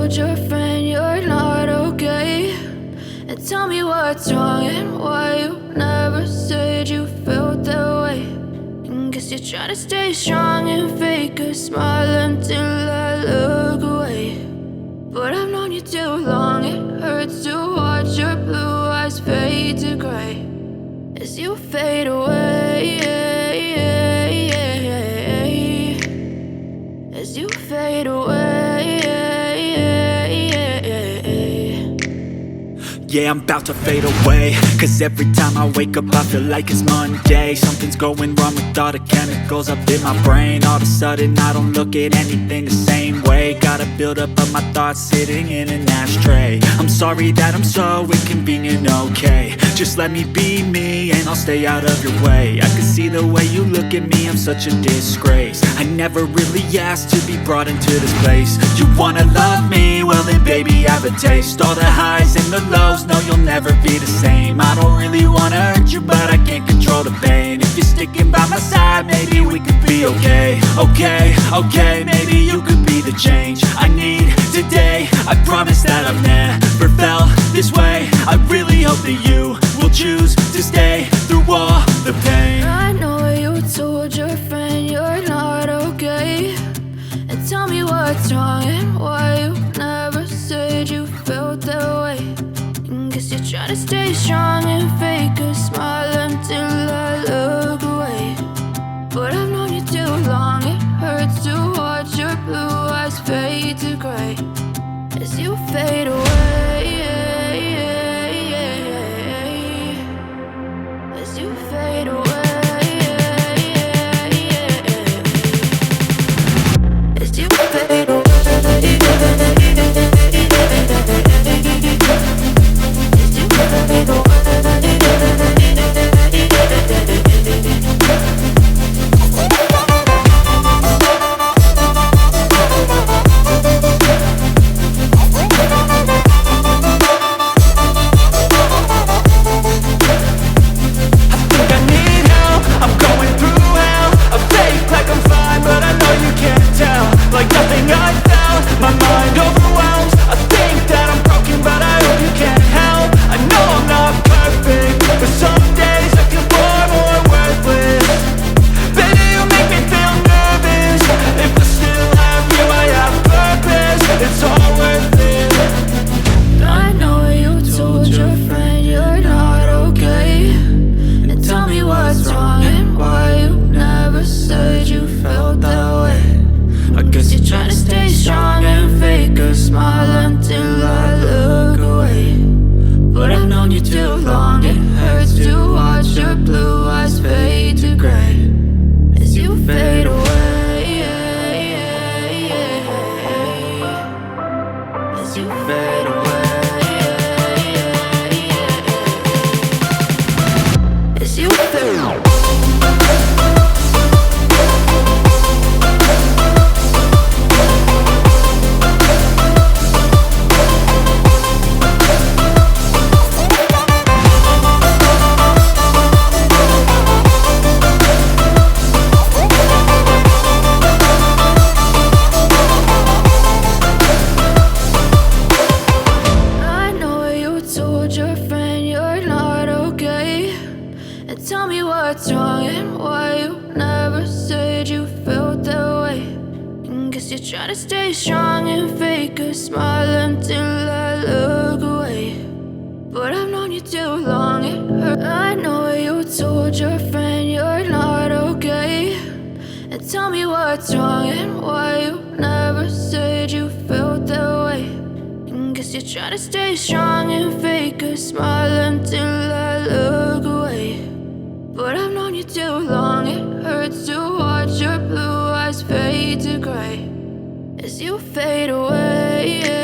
told your friend you're not okay, and tell me what's wrong and why you never said you felt that way. And guess you're trying to stay strong and fake a smile until I look away. But I've known you too long, it hurts to watch your blue eyes fade to gray as you fade away, as you fade away. Yeah, I'm about to fade away, cause every time I wake up I feel like it's Monday. Something's going wrong with all the chemicals up in my brain. All of a sudden I don't look at anything the same way. Got a build up of my thoughts sitting in an ashtray. I'm sorry that I'm so inconvenient, okay. Just let me be me and I'll stay out of your way. I can see the way you look at me, I'm such a disgrace. I never really asked to be brought into this place. You wanna love me? Well then baby, have a taste. All the highs and the lows, no, you'll never be the same. I don't really wanna hurt you, but I can't control the pain. If you're sticking by my side, maybe we could be okay. Okay, maybe you could be the change I need today. I promise that I've never felt this way. I really hope that you will choose to stay through all the pain. I know you told your friend you're not okay, and tell me what's wrong and why you never said you felt that way. And guess you're trying to stay strong and fake a smile until I look away. But I've known you too long, it hurts to watch your blue eyes fade to gray as you fade away, as you fade away. As you fade away, as you fade away. Like nothing I found, my mind overwhelms. I think that I'm broken, but I hope you can't help. I know I'm not perfect, but some days I feel far more worthless. Baby, you make me feel nervous. If I still have you, I have purpose. It's all worth it. I know you told your friend you're not okay, and tell me what's wrong and why you never said you felt that way. I guess you're trying to stay strong and fake a smile until I look away. But I've known you too long, it hurts to watch your blue eyes fade to gray as you fade away, as you fade away, as you fade away. Your friend you're not okay, and tell me what's wrong and why you never said you felt that way. And guess you're trying to stay strong and fake a smile until I look away. But I've known you too long, it hurt. I know you told your friend you're not okay, and tell me what's wrong and why you never said you felt that way. Guess you're trying to stay strong and fake a smile until I look away. But I've known you too long, it hurts to watch your blue eyes fade to gray as you fade away.